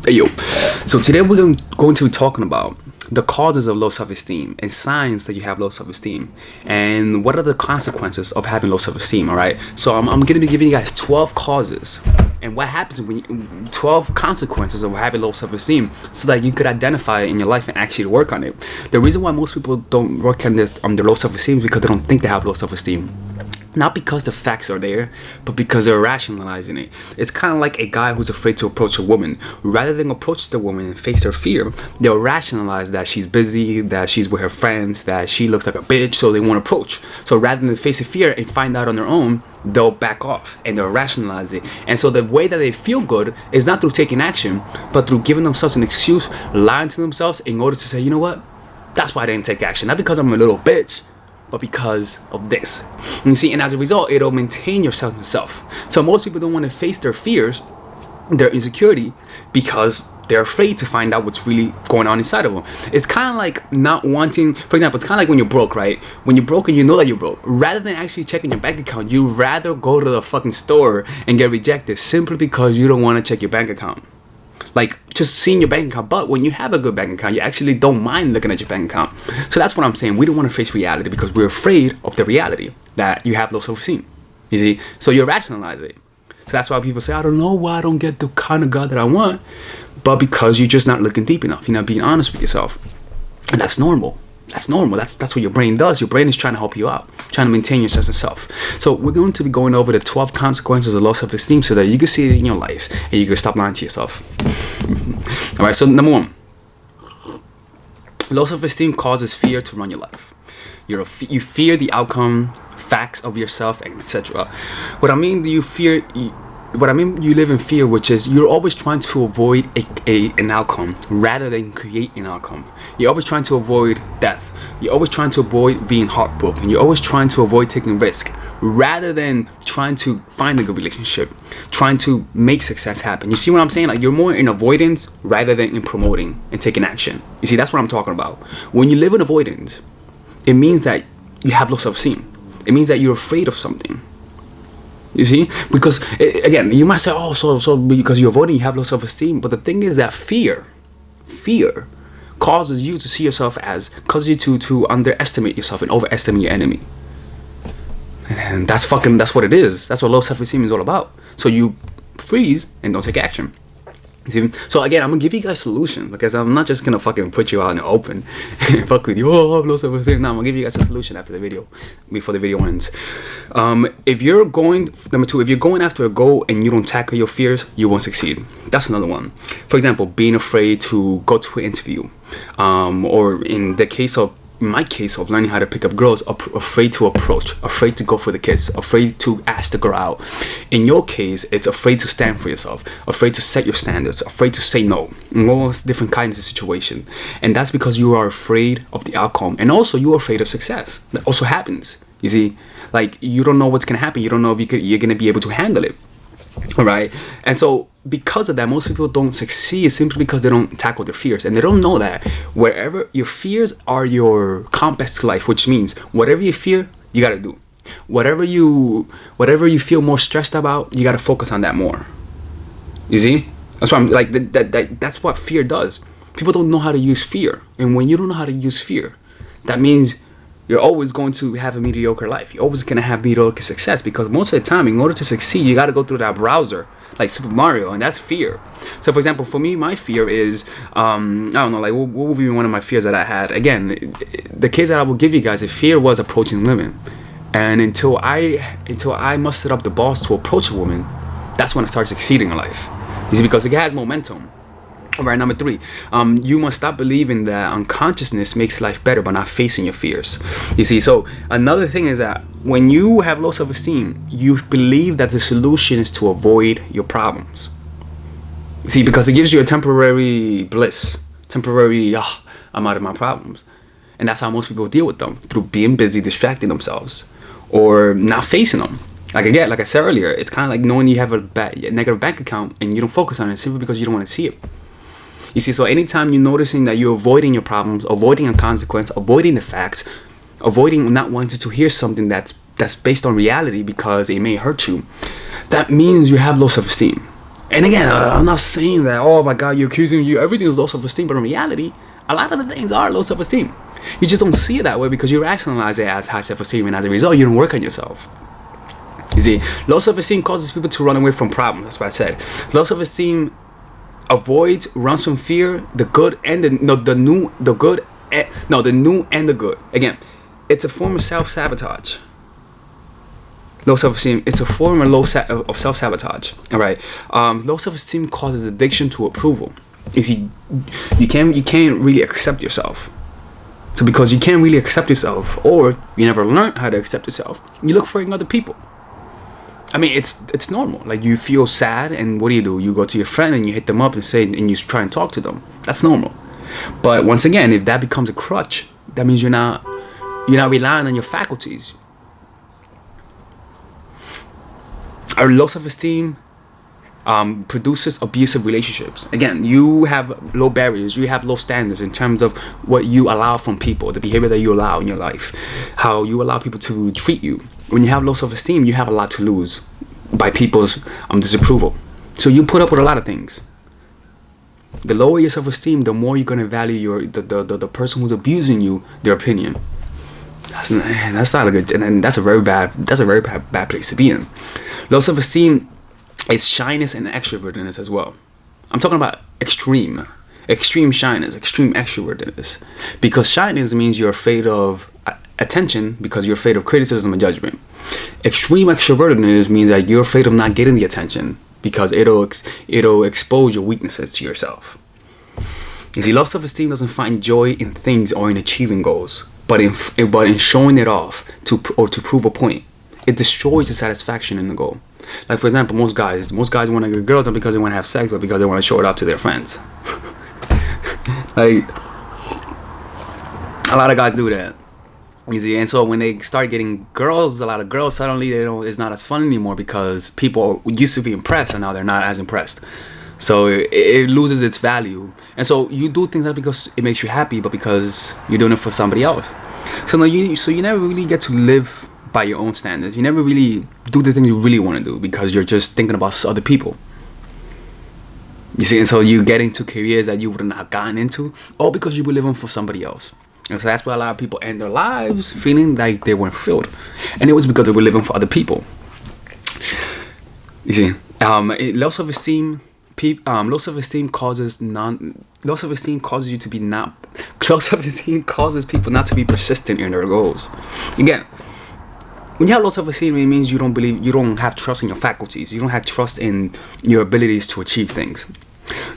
Hey yo, so today we're going to be talking about the causes of low self-esteem and signs that you have low self-esteem, and what are the consequences of having low self-esteem. All right, so I'm going to be giving you guys 12 causes and what happens when 12 consequences of having low self-esteem, so that you could identify it in your life and actually work on it. The reason why most people don't work on this their low self-esteem is because they don't think they have low self-esteem. Not because the facts are there, but because they're rationalizing it. It's kind of like a guy who's afraid to approach a woman. Rather than approach the woman and face her fear, they'll rationalize that she's busy, that she's with her friends, that she looks like a bitch, so they won't approach. So rather than face the fear and find out on their own, they'll back off and they'll rationalize it. And so the way that they feel good is not through taking action, but through giving themselves an excuse, lying to themselves in order to say, you know what? That's why I didn't take action. Not because I'm a little bitch, but because of this. And you see, and as a result, it'll maintain your sense of self. So most people don't want to face their fears, their insecurity, because they're afraid to find out what's really going on inside of them. It's kind of like not wanting, for example, it's kind of like when you're broke, right? When you're broke and you know that you're broke, rather than actually checking your bank account, you rather go to the fucking store and get rejected simply because you don't want to check your bank account. Like just seeing your bank account. But when you have a good bank account, you actually don't mind looking at your bank account. So that's what I'm saying. We don't want to face reality because we're afraid of the reality that you have low self-esteem. You see? So you rationalize it. So that's why people say, I don't know why I don't get the kind of God that I want. But because you're just not looking deep enough. You're not being honest with yourself. And that's normal. That's normal. That's what your brain does. Your brain is trying to help you out, trying to maintain your sense of self. So we're going to be going over the 12 consequences of low self-esteem so that you can see it in your life and you can stop lying to yourself. All right, so number one, low self-esteem causes fear to run your life. You fear the outcome, facts of yourself, and etc. What I mean, you live in fear, which is you're always trying to avoid an outcome rather than create an outcome. You're always trying to avoid death. You're always trying to avoid being heartbroken. You're always trying to avoid taking risk rather than trying to find a good relationship, trying to make success happen. You see what I'm saying? Like, you're more in avoidance rather than in promoting and taking action. You see, that's what I'm talking about. When you live in avoidance, it means that you have low self-esteem. It means that you're afraid of something. You see, because again, you might say, oh, so because you're avoiding, you have low self-esteem. But the thing is that fear causes you to see yourself causes you to underestimate yourself and overestimate your enemy. And that's what it is. That's what low self-esteem is all about. So you freeze and don't take action. See? So again, I'm gonna give you guys solutions, because I'm not just gonna fucking put you out in the open and fuck with you. Oh, I have low self-esteem. No, I'm gonna give you guys a solution after the video, before the video ends. If you're going after a goal and you don't tackle your fears, you won't succeed. That's another one. For example, being afraid to go to an interview, or in my case of learning how to pick up girls, afraid to approach, afraid to go for the kiss, afraid to ask the girl out. In your case, it's afraid to stand for yourself, afraid to set your standards, afraid to say no, in all different kinds of situations. And that's because you are afraid of the outcome, and also you're afraid of success. That also happens. You see, like, you don't know what's gonna happen. You don't know if you're gonna be able to handle it. All right, and so because of that, most people don't succeed simply because they don't tackle their fears, and they don't know that wherever your fears are your compass to life, which means whatever you fear, you gotta do. Whatever you feel more stressed about, you gotta focus on that more. You see, that's why I'm like that's what fear does. People don't know how to use fear, and when you don't know how to use fear, that means you're always going to have a mediocre life. You're always going to have mediocre success, because most of the time, in order to succeed, you got to go through that browser, like Super Mario, and that's fear. So, for example, for me, my fear is, I don't know, like, what would be one of my fears that I had? Again, the case that I will give you guys, the fear was approaching women. And until I mustered up the balls to approach a woman, that's when I started succeeding in life. You see, because it has momentum. All right, number 3, you must stop believing that unconsciousness makes life better by not facing your fears. You see, so another thing is that when you have low self-esteem, you believe that the solution is to avoid your problems. See, because it gives you a temporary bliss, I'm out of my problems. And that's how most people deal with them, through being busy, distracting themselves, or not facing them. Like I said earlier, it's kind of like knowing you have a negative bank account and you don't focus on it simply because you don't want to see it. You see, so anytime you're noticing that you're avoiding your problems, avoiding a consequence, avoiding the facts, avoiding not wanting to hear something that's based on reality because it may hurt you, that means you have low self-esteem. And again, I'm not saying that, oh my God, you're accusing you, everything is low self-esteem, but in reality, a lot of the things are low self-esteem. You just don't see it that way because you rationalize it as high self-esteem, and as a result, you don't work on yourself. You see, low self-esteem causes people to run away from problems. That's what I said. Low self-esteem avoids, runs from fear, the good and the new and the good. Again, it's a form of self-sabotage. Low self-esteem, it's a form of self-sabotage. All right. Low self-esteem causes addiction to approval. You see, you can't really accept yourself. So because you can't really accept yourself, or you never learned how to accept yourself, you look for it in other people. I mean, it's normal. Like, you feel sad, and what do? You go to your friend and you hit them up and you try and talk to them. That's normal. But once again, if that becomes a crutch, that means you're not relying on your faculties. Our low self-esteem produces abusive relationships. Again, you have low barriers, you have low standards in terms of what you allow from people, the behavior that you allow in your life, how you allow people to treat you. When you have low self-esteem, you have a lot to lose by people's disapproval. So you put up with a lot of things. The lower your self-esteem, the more you're going to value the person who's abusing you, their opinion. That's not a good, and that's a very bad place to be in. Low self-esteem is shyness and extrovertedness as well. I'm talking about extreme shyness, extreme extrovertedness, because shyness means you're afraid of attention because you're afraid of criticism and judgment. Extreme extrovertedness means that you're afraid of not getting the attention because it'll expose your weaknesses to yourself. You see, low self-esteem doesn't find joy in things or in achieving goals, but in showing it off to prove a point. It destroys the satisfaction in the goal. Like, for example, most guys want to get girls not because they want to have sex, but because they want to show it off to their friends. Like, a lot of guys do that. You see, and so when they start getting girls, a lot of girls, suddenly it's not as fun anymore because people used to be impressed and now they're not as impressed. So it loses its value. And so you do things not because it makes you happy, but because you're doing it for somebody else. So you never really get to live by your own standards. You never really do the things you really want to do because you're just thinking about other people. You see, and so you get into careers that you would not have gotten into, all because you were living for somebody else. And so that's why a lot of people end their lives feeling like they weren't fulfilled, and it was because they were living for other people. You see, low self-esteem causes people not to be persistent in their goals. Again, when you have low self-esteem, it means you don't have trust in your faculties. You don't have trust in your abilities to achieve things.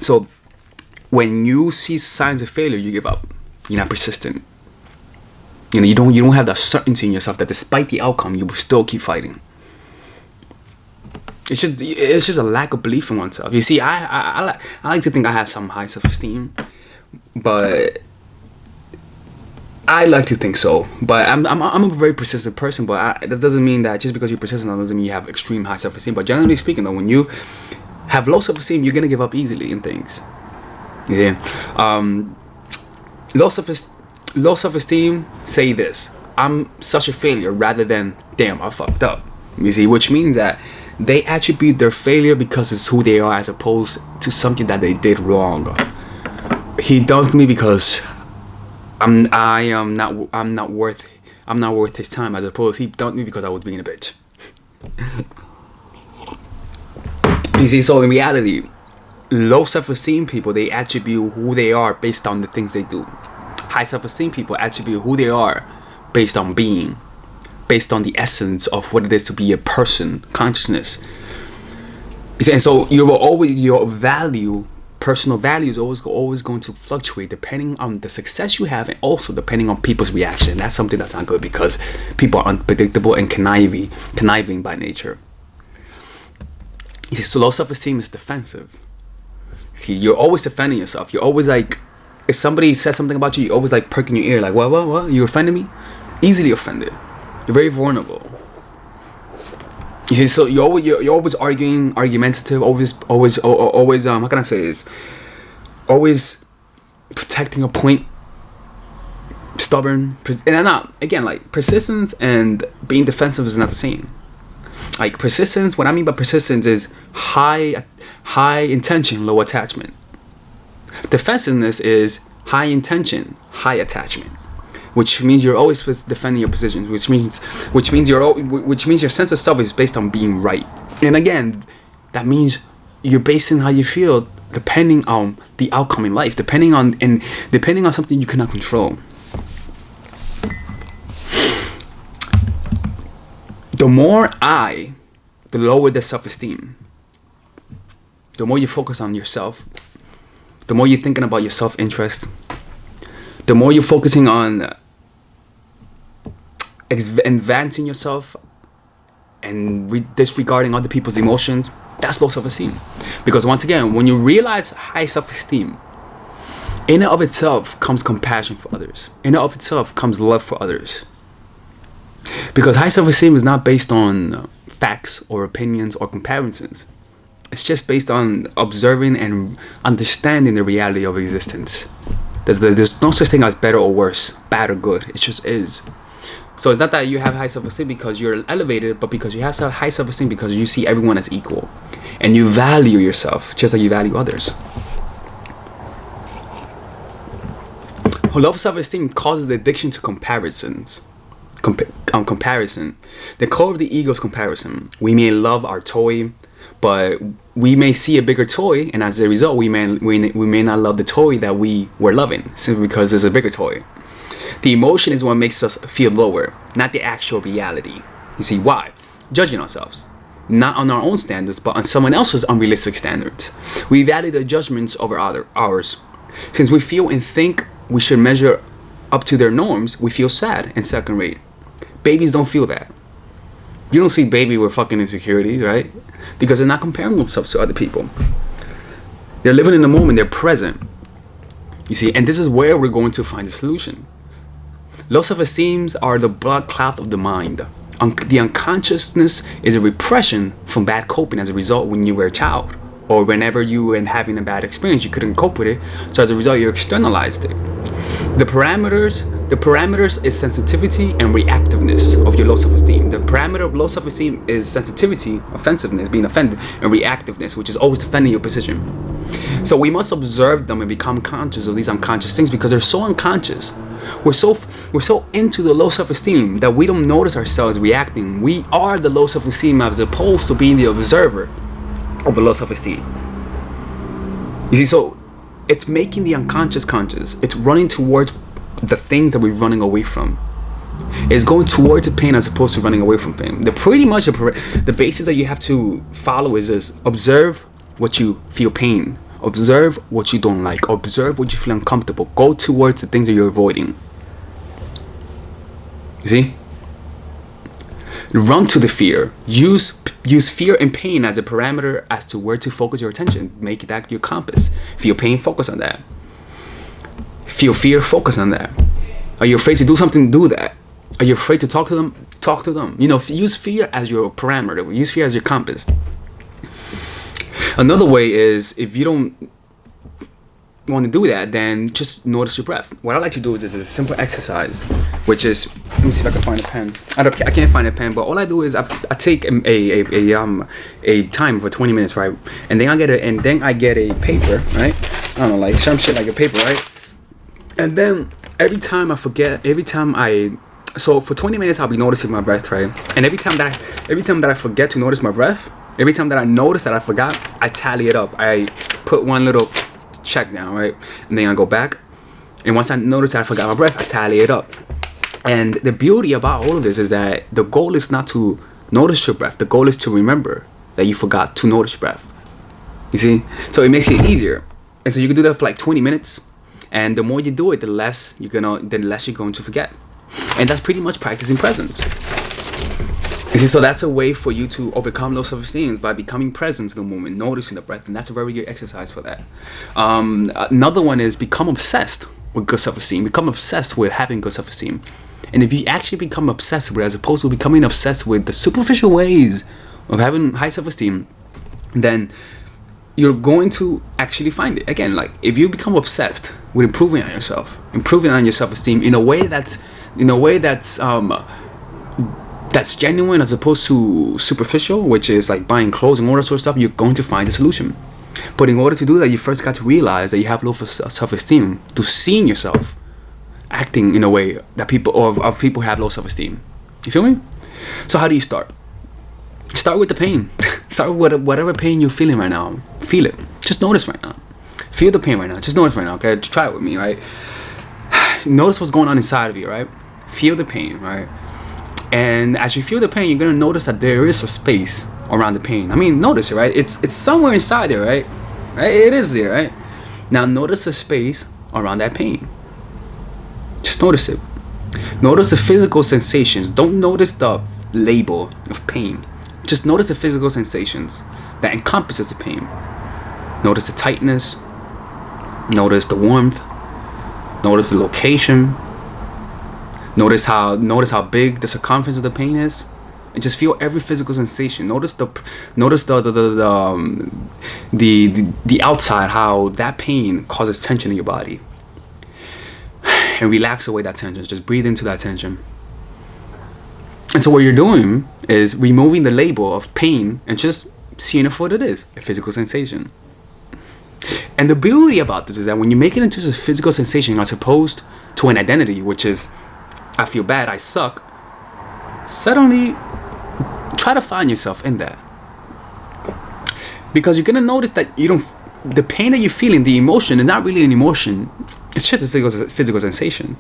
So when you see signs of failure, you give up. You're not persistent. You don't have that certainty in yourself that despite the outcome, you will still keep fighting. It's just a lack of belief in oneself. You see, I like to think I have some high self-esteem, but I like to think so. But I'm a very persistent person. But that doesn't mean that just because you're persistent doesn't mean you have extreme high self-esteem. But generally speaking, though, when you have low self-esteem, you're gonna give up easily in things. Yeah. Low self-esteem say this: I'm such a failure, rather than damn, I fucked up. You see, which means that they attribute their failure because it's who they are, as opposed to something that they did wrong. He dumped me because I'm not worth his time, as opposed he dumped me because I was being a bitch. You see, so in reality, low self-esteem people, they attribute who they are based on the things they do. High self-esteem people attribute who they are based on being, based on the essence of what it is to be a person, consciousness. And so your personal value is always going to fluctuate depending on the success you have, and also depending on people's reaction. That's something that's not good because people are unpredictable and conniving by nature. You see, so low self-esteem is defensive. See, you're always defending yourself. You're always like, if somebody says something about you, you're always like perking your ear, like, what? You offended me? Easily offended. You're very vulnerable. You see, so you're always argumentative, always. How can I say this? Always protecting a point. Stubborn, and I'm not. Again, like, persistence and being defensive is not the same. Like persistence, what I mean by persistence is high intention, low attachment. Defensiveness is high intention, high attachment, which means you're always defending your positions, which means your sense of self is based on being right. And again, that means you're basing how you feel depending on the outcome in life, depending on something you cannot control. The lower the self-esteem. The more you focus on yourself, the more you're thinking about your self-interest, the more you're focusing on advancing yourself and disregarding other people's emotions, that's low self-esteem. Because once again, when you realize high self-esteem, in and of itself comes compassion for others. In and of itself comes love for others. Because high self-esteem is not based on facts or opinions or comparisons. It's just based on observing and understanding the reality of existence. There's no such thing as better or worse, bad or good. It just is. So it's not that you have high self-esteem because you're elevated, but because you have high self-esteem because you see everyone as equal. And you value yourself just like you value others. Low self-esteem causes the addiction to comparisons. Comparison. The core of the ego is comparison. We may love our toy, but we may see a bigger toy, and as a result, we may not love the toy that we were loving simply because there's a bigger toy. The emotion is what makes us feel lower, not the actual reality. You see why? Judging ourselves, not on our own standards, but on someone else's unrealistic standards. We value the judgments over ours. Since we feel and think we should measure up to their norms, we feel sad and second rate. Babies don't feel that. You don't see baby with fucking insecurities, right? Because they're not comparing themselves to other people. They're living in the moment. They're present. You see, and this is where we're going to find the solution. Low self-esteems are the blood cloud of the mind. The unconsciousness is a repression from bad coping as a result when you were a child. Or whenever you were having a bad experience, you couldn't cope with it. So as a result, you externalized it. The parameters is sensitivity and reactiveness of your low self-esteem. The parameter of low self-esteem is sensitivity, offensiveness, being offended, and reactiveness, which is always defending your position. So we must observe them and become conscious of these unconscious things because they're so unconscious. We're so into the low self-esteem that we don't notice ourselves reacting. We are the low self-esteem as opposed to being the observer of the low self-esteem. You see, so it's making the unconscious conscious. It's running towards the things that we're running away from. It's going towards the pain as opposed to running away from pain. The basis that you have to follow is this: observe what you feel pain, observe what you don't like, observe what you feel uncomfortable. Go towards the things that you're avoiding. You see? Run to the fear. Use fear and pain as a parameter as to where to focus your attention. Make that your compass. Feel pain, focus on that. Feel fear, focus on that. Are you afraid to do something? Do that. Are you afraid to talk to them? Talk to them. You know, use fear as your parameter. Use fear as your compass. Another way is, if you don't want to do that, then just notice your breath. What I like to do is a simple exercise, which is, let me see if I can find a pen. I can't find a pen, but all I do is I take a time for 20 minutes, right? And then I get a paper, right? I don't know, like some shit like a paper, right? And then every time so for 20 minutes I'll be noticing my breath, right? And every time that I forget to notice my breath, every time that I notice that I forgot, I tally it up. I put one little check down, right? And then I go back. And once I notice that I forgot my breath, I tally it up. And the beauty about all of this is that the goal is not to notice your breath. The goal is to remember that you forgot to notice your breath. You see? So it makes it easier. And so you can do that for like 20 minutes. And the more you do it, the less you're going to forget. And that's pretty much practicing presence. You see, so that's a way for you to overcome low self-esteem, by becoming present in the moment, noticing the breath, and that's a very good exercise for that. Another one is become obsessed with good self-esteem. Become obsessed with having good self-esteem. And if you actually become obsessed with it, as opposed to becoming obsessed with the superficial ways of having high self-esteem, then you're going to actually find it. Again, like if you become obsessed with improving on yourself, improving on your self-esteem in a way that's that's genuine as opposed to superficial, which is like buying clothes and all that sort of stuff, you're going to find a solution. But in order to do that, you first got to realize that you have low self-esteem through seeing yourself acting in a way that people have low self-esteem. You feel me? So how do you start? Start with the pain. Start with whatever pain you're feeling right now. Feel it. Just notice right now. Feel the pain right now. Just notice right now. Okay, just try it with me, right? Notice what's going on inside of you, right? Feel the pain, right? And as you feel the pain, you're gonna notice that there is a space around the pain. I mean, notice it, right? It's somewhere inside there, right? Right? It is there, right? Now notice the space around that pain. Just notice it. Notice the physical sensations. Don't notice the label of pain. Just notice the physical sensations that encompasses the pain. Notice the tightness. Notice the warmth. Notice the location. Notice how big the circumference of the pain is, and just feel every physical sensation. Notice the outside, how that pain causes tension in your body, and relax away that tension. Just breathe into that tension. And so what you're doing is removing the label of pain and just seeing it for what it is, a physical sensation. And the beauty about this is that when you make it into a physical sensation as opposed to an identity, which is I feel bad, I suck, suddenly try to find yourself in that. Because you're gonna notice that the pain that you're feeling, the emotion is not really an emotion, it's just a physical sensation.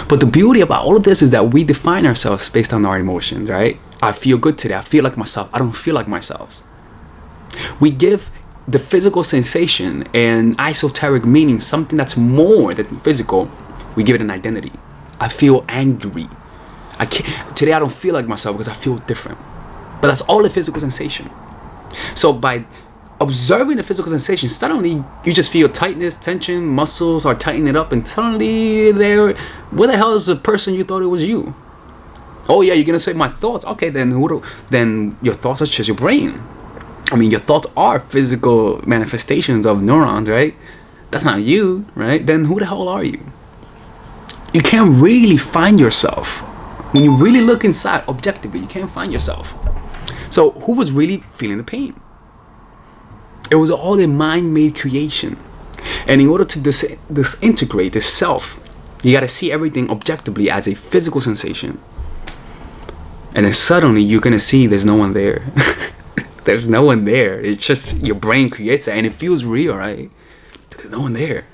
But the beauty about all of this is that we define ourselves based on our emotions, right? I feel good today, I feel like myself, I don't feel like myself. We give the physical sensation an esoteric meaning, something that's more than physical. We give it an identity. I feel angry. Today I don't feel like myself because I feel different. But that's all a physical sensation. So by observing the physical sensation, suddenly you just feel tightness, tension, muscles are tightening up, and suddenly where the hell is the person you thought it was you? Oh yeah, you're gonna say my thoughts. Okay, then then your thoughts are just your brain. I mean, your thoughts are physical manifestations of neurons, right? That's not you, right? Then who the hell are you? You can't really find yourself. When you really look inside, objectively, you can't find yourself. So who was really feeling the pain? It was all a mind-made creation. And in order to disintegrate the self, you got to see everything objectively as a physical sensation. And then suddenly you're going to see there's no one there. There's no one there. It's just your brain creates that and it feels real, right? There's no one there.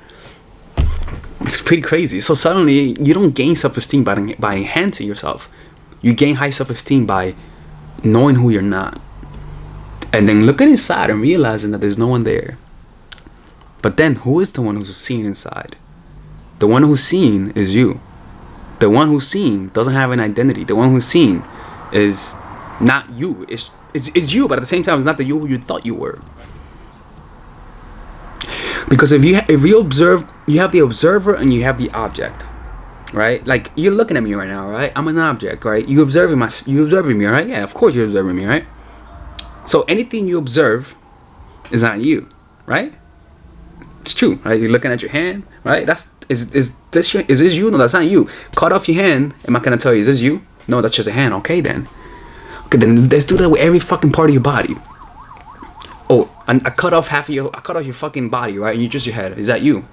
It's pretty crazy. So suddenly you don't gain self-esteem by enhancing yourself. You gain high self-esteem by knowing who you're not. And then looking inside and realizing that there's no one there. But then who is the one who's seen inside? The one who's seen is you. The one who's seen doesn't have an identity. The one who's seen is not you. It's you, but at the same time it's not the you who you thought you were. Because if you observe, you have the observer and you have the object, right? Like you're looking at me right now, right? I'm an object, right? You observing me, right? Yeah, of course you're observing me, right? So anything you observe is not you, right? It's true, right? You're looking at your hand, right? Is this you? No, that's not you. Cut off your hand. Am I gonna tell you, is this you? No, that's just a hand. Okay, then let's do that with every fucking part of your body. Oh, and I cut off your fucking body, right? And you just your head. Is that you?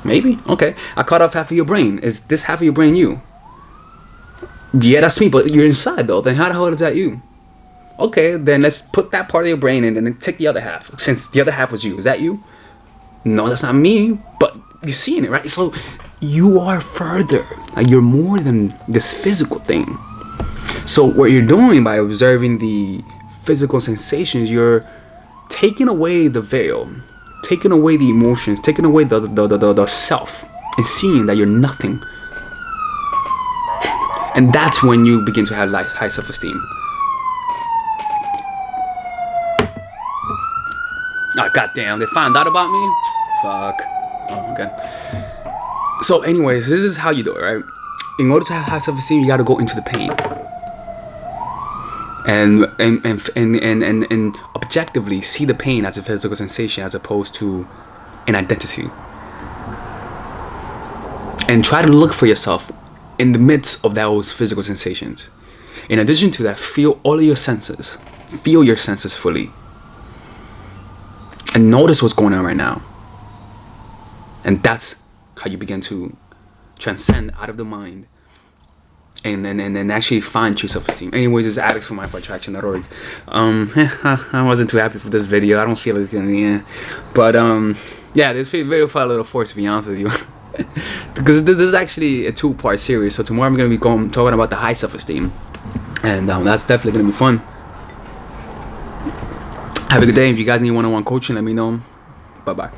Maybe. Okay. I cut off half of your brain. Is this half of your brain you? Yeah, that's me. But you're inside though. Then how the hell is that you? Okay, then let's put that part of your brain in and then take the other half. Since the other half was you, is that you? No, that's not me. But you're seeing it, right? So you are further. Like you're more than this physical thing. So what you're doing by observing the physical sensations, you're taking away the veil, taking away the emotions, taking away the self, and seeing that you're nothing. And that's when you begin to have high self-esteem. Oh, goddamn, they found out about me? Fuck. Oh, okay. So anyways, this is how you do it, right? In order to have high self-esteem, you gotta go into the pain. And objectively see the pain as a physical sensation as opposed to an identity. And try to look for yourself in the midst of those physical sensations. In addition to that, feel all of your senses. Feel your senses fully. And notice what's going on right now. And that's how you begin to transcend out of the mind and actually find true self-esteem. Anyways, it's addicts from myforattraction.org. I wasn't too happy for this video. I don't feel it's gonna be, but yeah, this video felt a little forced, to be honest with you. Because this is actually a 2-part series. So tomorrow I'm gonna be talking about the high self-esteem, and that's definitely gonna be fun. Have a good day. If you guys need one-on-one coaching, let me know. Bye bye.